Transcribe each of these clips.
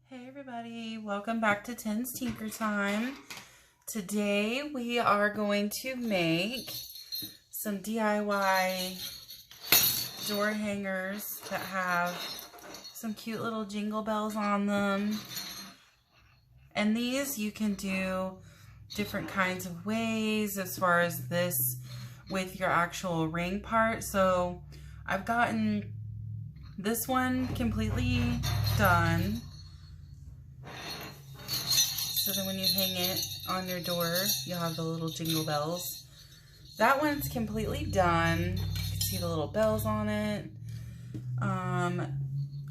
Hey everybody, welcome back to Ten's Tinker Time. Today we are going to make some DIY door hangers that have some cute little jingle bells on them. And these you can do different kinds of ways as far as this with your actual ring part. So I've gotten this one completely done. So then when you hang it on your door, you'll have the little jingle bells. That one's completely done. You can see the little bells on it. And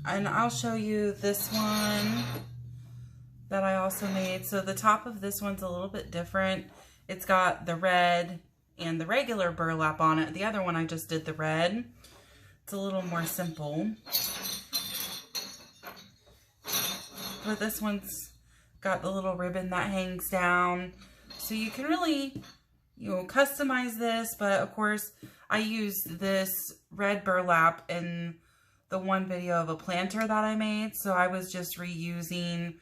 I'll show you this one that I also made. So the top of this one's a little bit different. It's got the red and the regular burlap on it. The other one I just did the red. It's a little more simple. But this one's got the little ribbon that hangs down. So you can really, customize this, but of course I used this red burlap in the one video of a planter that I made. So I was just reusing,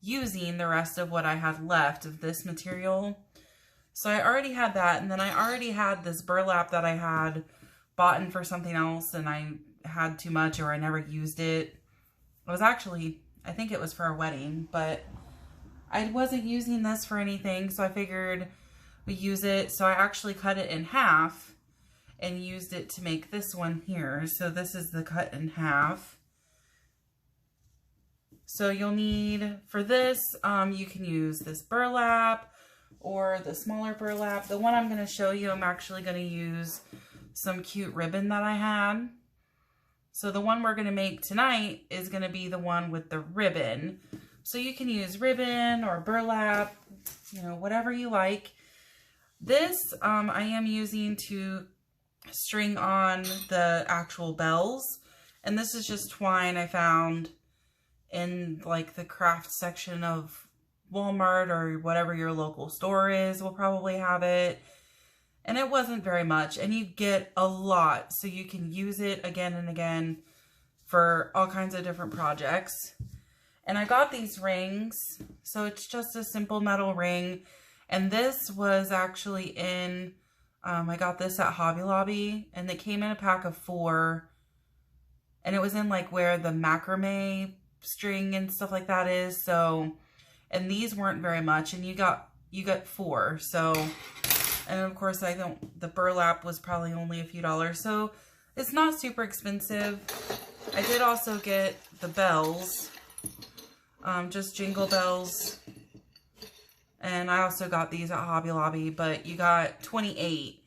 using the rest of what I had left of this material. So I already had that, and then I already had this burlap that I had bought in for something else, and I had too much or I never used it. It was actually, I think it was for a wedding, but I wasn't using this for anything, so I figured we use it. So I actually cut it in half and used it to make this one here. So this is the cut in half. So you'll need, for this, you can use this burlap or the smaller burlap. The one I'm going to show you, I'm actually going to use some cute ribbon that I had. So the one we're going to make tonight is going to be the one with the ribbon. So you can use ribbon or burlap, whatever you like. This I am using to string on the actual bells. And this is just twine I found in like the craft section of Walmart or whatever your local store is. Will probably have it. And it wasn't very much, and you get a lot, so you can use it again and again for all kinds of different projects. And I got these rings, so it's just a simple metal ring, and this was actually in, I got this at Hobby Lobby, and it came in a pack of 4, and it was in like where the macrame string and stuff like that is, so, and these weren't very much, and you got 4, so. And of course, the burlap was probably only a few dollars. So it's not super expensive. I did also get the bells, just jingle bells. And I also got these at Hobby Lobby, but you got 28.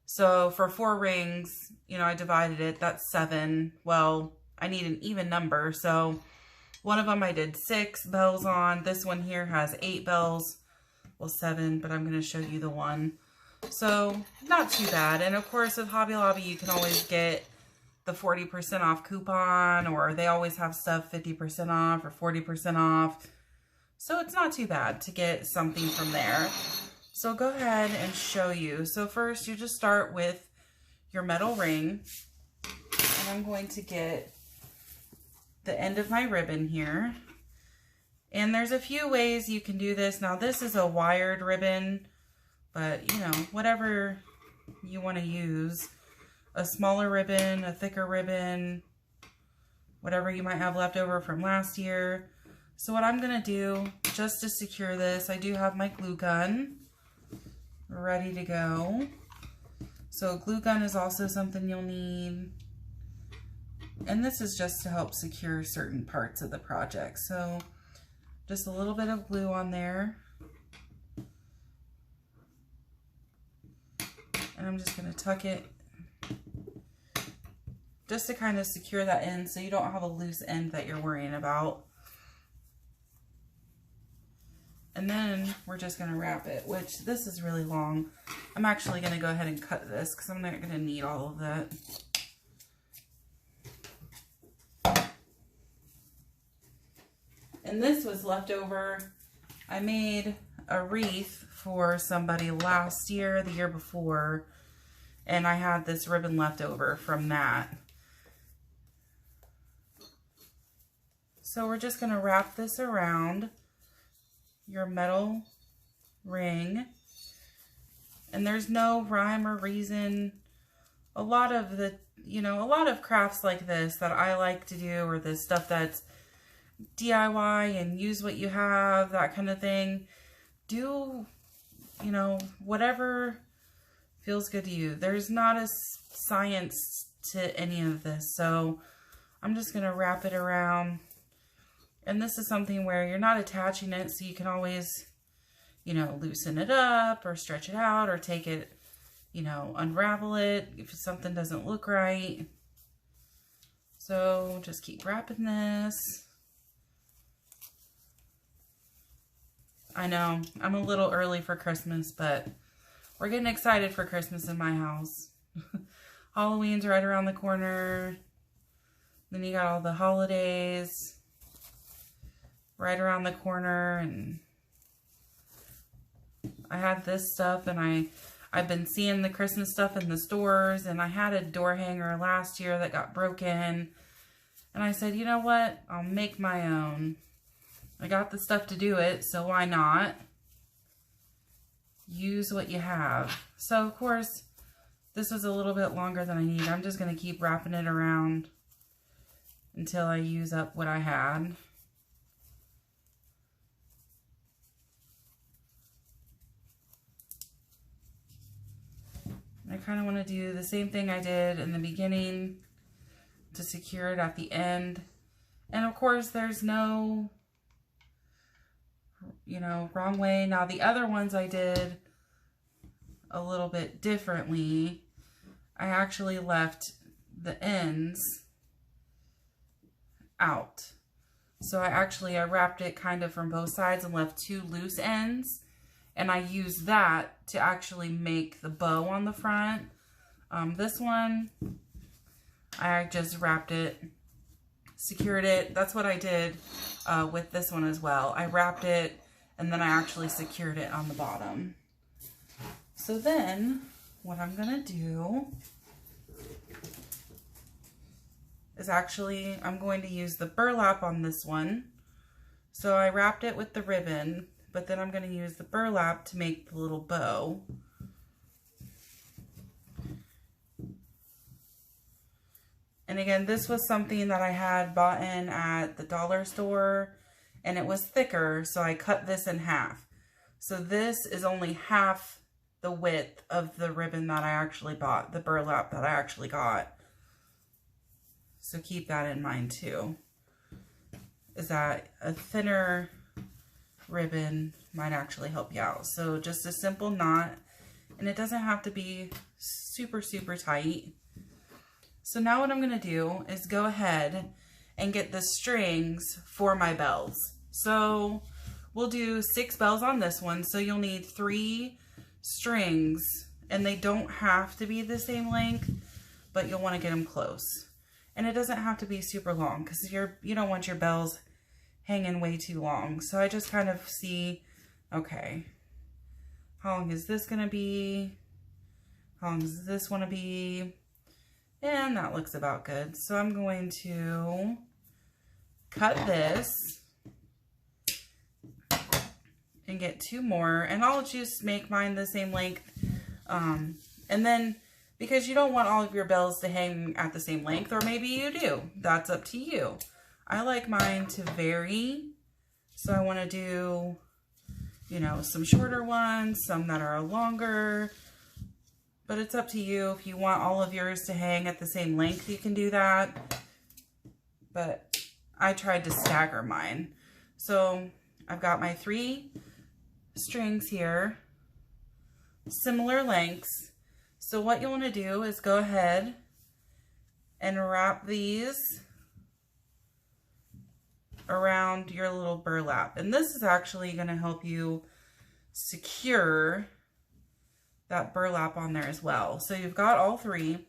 So for 4 rings, I divided it. That's 7. Well, I need an even number. So one of them I did 6 bells on. This one here has 8 bells. Well, 7, but I'm going to show you the one. So, not too bad. And of course, with Hobby Lobby, you can always get the 40% off coupon, or they always have stuff 50% off or 40% off. So, it's not too bad to get something from there. So, go ahead and show you. So, first, you just start with your metal ring. And I'm going to get the end of my ribbon here. And there's a few ways you can do this. Now, this is a wired ribbon. But, whatever you want to use, a smaller ribbon, a thicker ribbon, whatever you might have left over from last year. So what I'm going to do, just to secure this, I do have my glue gun ready to go. So a glue gun is also something you'll need. And this is just to help secure certain parts of the project. So just a little bit of glue on there. And I'm just going to tuck it just to kind of secure that in so you don't have a loose end that you're worrying about. And then we're just going to wrap it, which this is really long. I'm actually going to go ahead and cut this because I'm not going to need all of that. And this was left over. I made a wreath for somebody last year, the year before, and I had this ribbon left over from that. So we're just going to wrap this around your metal ring. And there's no rhyme or reason. A lot of the, a lot of crafts like this that I like to do, or this stuff that's DIY and use what you have, that kind of thing. Do, whatever feels good to you. There's not a science to any of this. So I'm just going to wrap it around. And this is something where you're not attaching it, so you can always, loosen it up or stretch it out or take it, unravel it if something doesn't look right. So just keep wrapping this. I know, I'm a little early for Christmas, but we're getting excited for Christmas in my house. Halloween's right around the corner. Then you got all the holidays right around the corner, and I had this stuff, and I've been seeing the Christmas stuff in the stores, and I had a door hanger last year that got broken, and I said, you know what, I'll make my own. I got the stuff to do it, so why not? Use what you have. So, of course, this was a little bit longer than I need. I'm just going to keep wrapping it around until I use up what I had. I kind of want to do the same thing I did in the beginning to secure it at the end. And of course, there's no, wrong way. Now, the other ones I did a little bit differently. I actually left the ends out. So I wrapped it kind of from both sides and left 2 loose ends. And I used that to actually make the bow on the front. This one, I just wrapped it, secured it. That's what I did with this one as well. I wrapped it, and then I actually secured it on the bottom. So then, what I'm going to do is I'm going to use the burlap on this one. So I wrapped it with the ribbon, but then I'm going to use the burlap to make the little bow. And again, this was something that I had bought in at the dollar store, and it was thicker, so I cut this in half. So this is only half the width of the ribbon that I actually bought, the burlap that I actually got. So keep that in mind too, is that a thinner ribbon might actually help you out. So just a simple knot, and it doesn't have to be super, super tight. So now what I'm going to do is go ahead and get the strings for my bells. So we'll do 6 bells on this one. So you'll need 3 strings, and they don't have to be the same length, but you'll want to get them close. And it doesn't have to be super long, because you don't want your bells hanging way too long. So I just kind of see, okay, how long is this going to be? How long does this want to be? And that looks about good. So I'm going to cut this and get 2 more. And I'll just make mine the same length. And then, because you don't want all of your bells to hang at the same length, or maybe you do. That's up to you. I like mine to vary. So I want to do, some shorter ones, some that are longer. But it's up to you. If you want all of yours to hang at the same length, you can do that. But I tried to stagger mine. So I've got my 3 strings here, similar lengths. So what you want to do is go ahead and wrap these around your little burlap. And this is actually going to help you secure that burlap on there as well. So you've got all 3.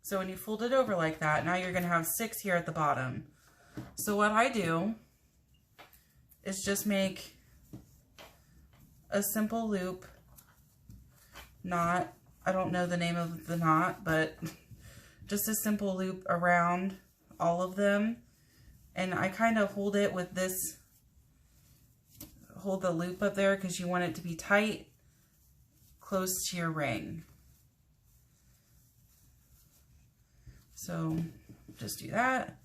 So when you fold it over like that, now you're going to have 6 here at the bottom. So what I do is just make a simple loop knot. I don't know the name of the knot, but just a simple loop around all of them. And I kind of hold it with this, hold the loop up there because you want it to be tight, close to your ring. So just do that.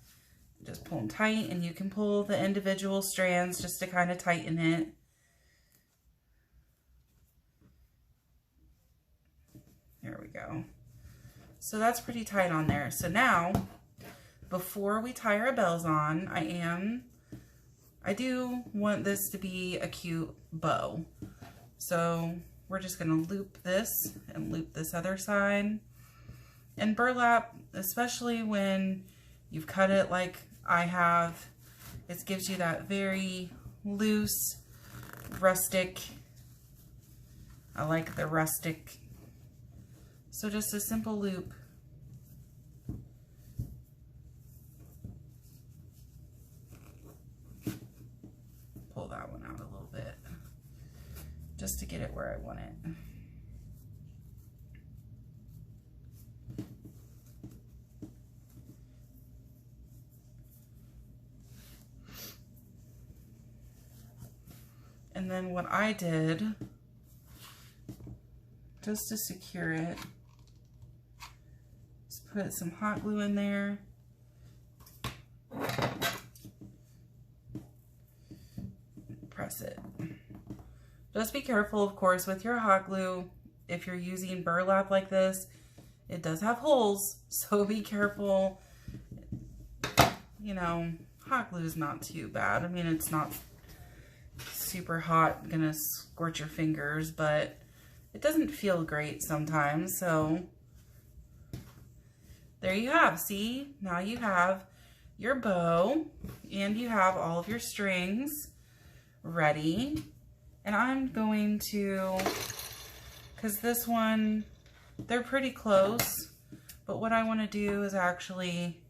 Just pull them tight, and you can pull the individual strands just to kind of tighten it. There we go. So that's pretty tight on there. So now, before we tie our bells on, I do want this to be a cute bow. So we're just gonna loop this and loop this other side. And burlap, especially when you've cut it like I have, it gives you that very loose, rustic, I like the rustic. So just a simple loop. Pull that one out a little bit, just to get it where I want it. And then what I did, just to secure it, is put some hot glue in there. Press it. Just be careful, of course, with your hot glue. If you're using burlap like this, it does have holes, so be careful. You know, hot glue is not too bad. I mean, it's not super hot, gonna scorch your fingers, but it doesn't feel great sometimes. So there you have. See, now you have your bow and you have all of your strings ready. And I'm going to, because this one, they're pretty close, but what I want to do is actually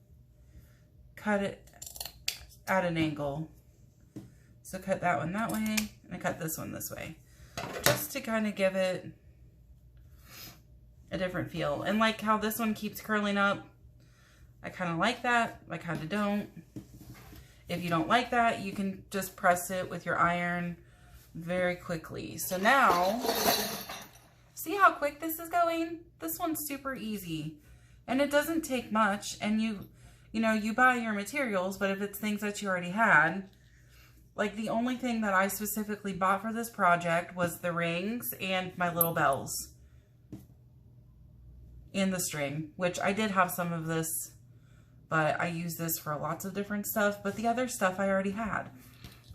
cut it at an angle. So cut that one that way, and I cut this one this way, just to kind of give it a different feel. And like how this one keeps curling up, I kind of like that, I kind of don't. If you don't like that, you can just press it with your iron very quickly. So now, see how quick this is going? This one's super easy, and it doesn't take much. And you know, you buy your materials, but if it's things that you already had, like the only thing that I specifically bought for this project was the rings and my little bells and the string, which I did have some of this, but I use this for lots of different stuff, but the other stuff I already had.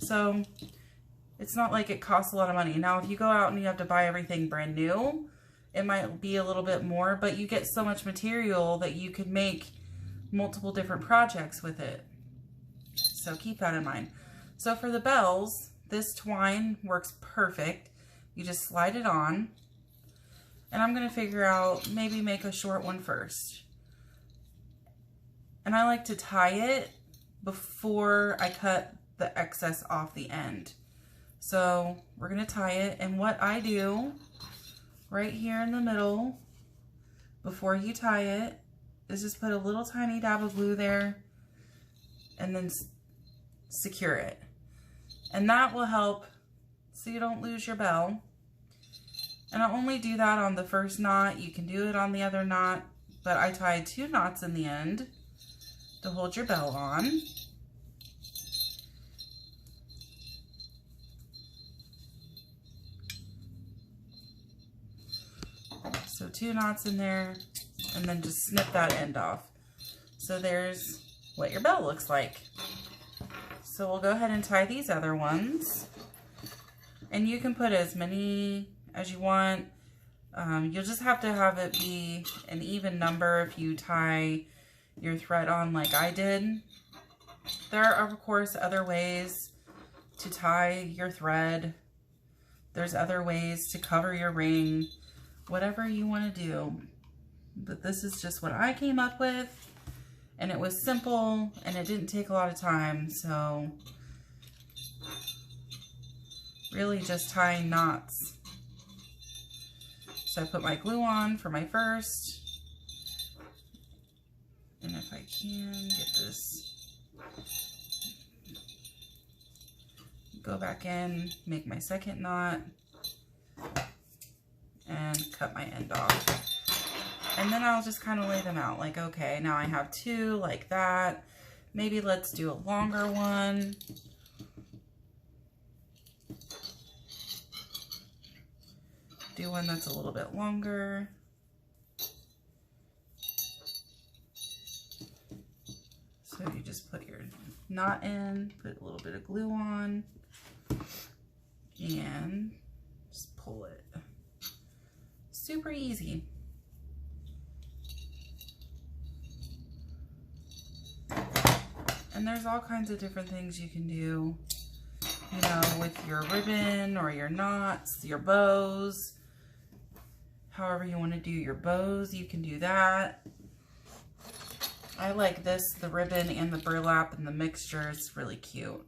So it's not like it costs a lot of money. Now, if you go out and you have to buy everything brand new, it might be a little bit more, but you get so much material that you could make multiple different projects with it. So keep that in mind. So for the bells, this twine works perfect. You just slide it on, and I'm gonna figure out, maybe make a short one first. And I like to tie it before I cut the excess off the end. So we're gonna tie it, and what I do right here in the middle, before you tie it, is just put a little tiny dab of glue there, and then secure it. And that will help so you don't lose your bell. And I only do that on the first knot. You can do it on the other knot, but I tied 2 knots in the end to hold your bell on. So 2 knots in there, and then just snip that end off. So there's what your bell looks like. So we'll go ahead and tie these other ones, and you can put as many as you want. You'll just have to have it be an even number if you tie your thread on like I did. There are, of course, other ways to tie your thread. There's other ways to cover your ring, whatever you want to do. But this is just what I came up with. And it was simple, and it didn't take a lot of time, so really just tying knots. So I put my glue on for my first, and if I can get this go back in, make my second knot, and cut my end off. And then I'll just kind of lay them out like, okay, now I have two like that. Maybe let's do a longer one. Do one that's a little bit longer. So you just put your knot in, put a little bit of glue on, and just pull it. Super easy. And there's all kinds of different things you can do, you know, with your ribbon or your knots, your bows. However you want to do your bows, you can do that. I like this, the ribbon and the burlap and the mixture. It's really cute.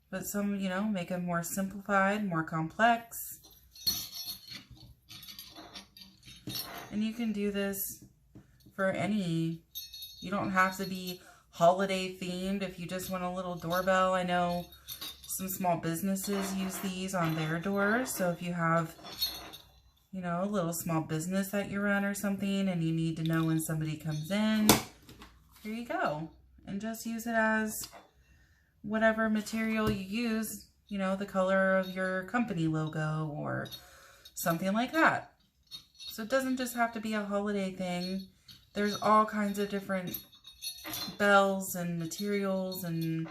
But some, you know, make them more simplified, more complex. And you can do this for any, you don't have to be holiday themed. If you just want a little doorbell, I know some small businesses use these on their doors. So if you have, you know, a little small business that you run or something and you need to know when somebody comes in, here you go. And just use it as whatever material you use, you know, the color of your company logo or something like that. So it doesn't just have to be a holiday thing. There's all kinds of different bells and materials and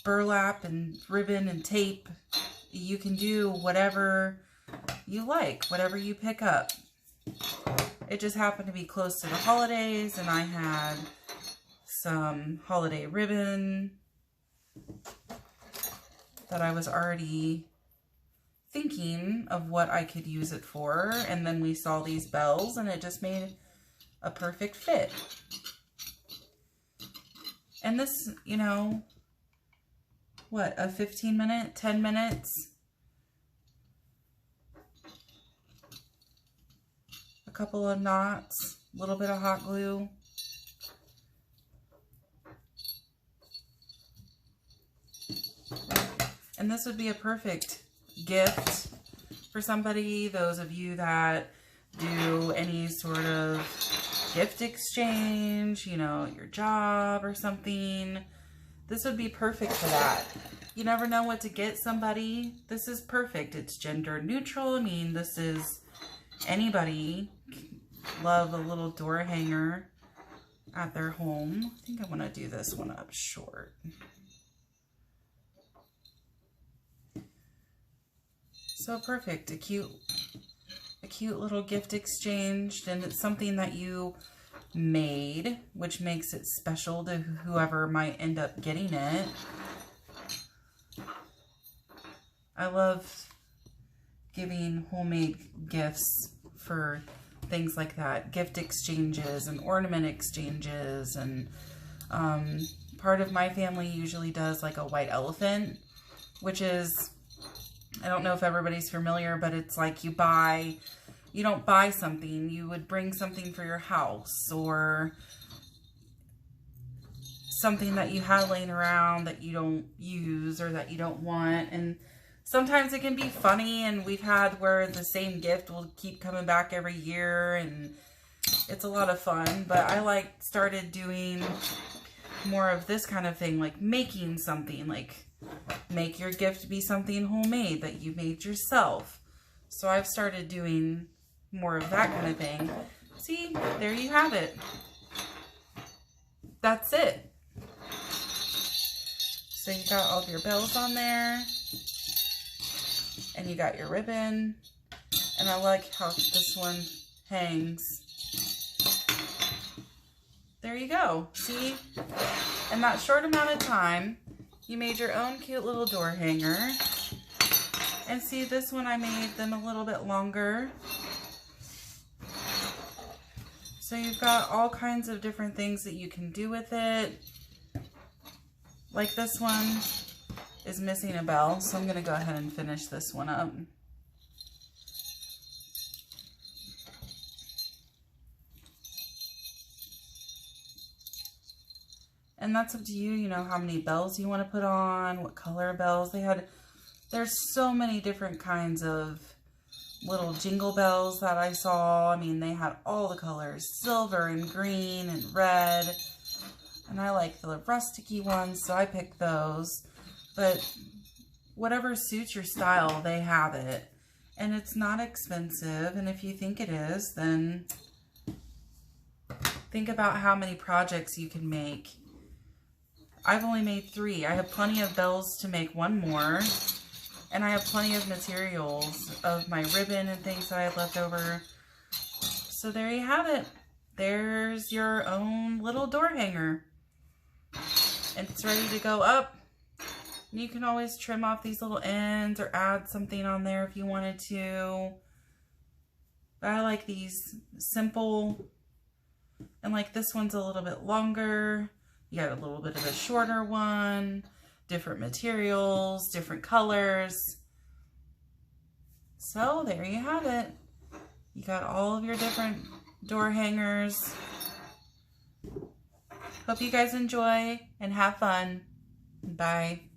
burlap and ribbon and tape. You can do whatever you like, whatever you pick up. It just happened to be close to the holidays, and I had some holiday ribbon that I was already thinking of what I could use it for, and then we saw these bells and it just made a perfect fit. And this, you know, what, a 15-minute, 10 minutes, a couple of knots, a little bit of hot glue. And this would be a perfect gift for somebody, those of you that do any sort of gift exchange, you know, your job or something. This would be perfect for that. You never know what to get somebody. This is perfect. It's gender neutral. I mean, this is anybody love a little door hanger at their home. I think I want to do this one up short. So perfect. A cute little gift exchange, and it's something that you made, which makes it special to whoever might end up getting it. I love giving homemade gifts for things like that, gift exchanges and ornament exchanges, and part of my family usually does like a white elephant, which is, I don't know if everybody's familiar, but it's like you don't buy something, you would bring something for your house or something that you had laying around that you don't use or that you don't want. And sometimes it can be funny, and we've had where the same gift will keep coming back every year, and it's a lot of fun. But I started doing more of this kind of thing, like making something, like make your gift be something homemade that you made yourself. So I've started doing more of that kind of thing. See, there you have it. That's it. So you got all of your bells on there, and you got your ribbon, and I like how this one hangs. There you go. See, in that short amount of time, you made your own cute little door hanger. And see, this one I made them a little bit longer. So you've got all kinds of different things that you can do with it. Like this one is missing a bell, so I'm going to go ahead and finish this one up. And that's up to you, you know, how many bells you want to put on, what color bells. There's so many different kinds of little jingle bells that I saw. I mean, they had all the colors, silver and green and red. And I like the rusticy ones, so I picked those. But whatever suits your style, they have it. And it's not expensive. And if you think it is, then think about how many projects you can make. I've only made 3. I have plenty of bells to make 1 more. And I have plenty of materials of my ribbon and things that I had left over. So there you have it. There's your own little door hanger. And it's ready to go up. And you can always trim off these little ends or add something on there if you wanted to. But I like these simple. And like this one's a little bit longer. You got a little bit of a shorter one. Different materials, different colors. So there you have it. You got all of your different door hangers. Hope you guys enjoy and have fun. Bye.